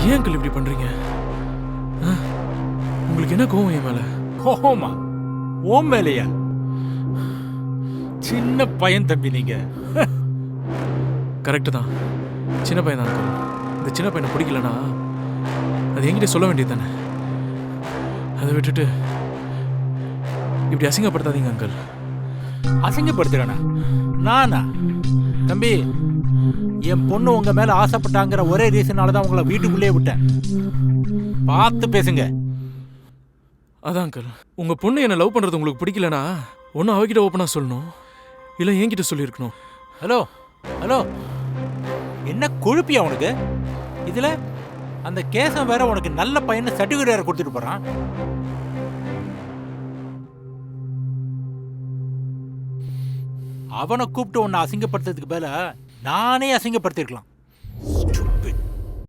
ஏன் அங்கிள் இப்படி பண்றீங்க? உங்களுக்கு என்ன கோவம் என் மேல? கோவமா? ஓம் மேலையா? சின்ன பையன் தம்பி நீங்க. கரெக்டு தான், சின்ன பையன் தான் அங்கிள். இந்த சின்ன பையனை பிடிக்கலனா அது என்கிட்ட சொல்ல வேண்டியது தானே. அதை விட்டுட்டு இப்படி அசிங்கப்படுத்தாதீங்க அங்கிள். அசிங்கப்படுத்துறேனா? நானா? தம்பி, என் பொண்ணு உங்க மேல ஆசைப்பட்டாங்கிற ஒரே ரீசனால தான் உங்களை வீட்டுக்குள்ளேயே விட்டேன். பார்த்து பேசுங்க. அதான் அங்கிள், உங்க பொண்ணு என்ன லவ் பண்றது உங்களுக்கு பிடிக்கலனா ஒன்னும் அவகிட்ட ஓப்பனா சொல்லணும், இல்லை என்கிட்ட சொல்லியிருக்கணும். ஹலோ ஹலோ, என்ன கொழுப்பியா உனக்கு? இதுல அந்த கேசம் வேற உனக்கு நல்ல பையன் சர்டிஃபிகேட் வேற கொடுத்துட்டு போறான். அவனை கூப்பிட்டு உன்னை அசிங்கப்படுத்துறதுக்கு மேல நானே அசிங்கப்படுத்திருக்கலாம்.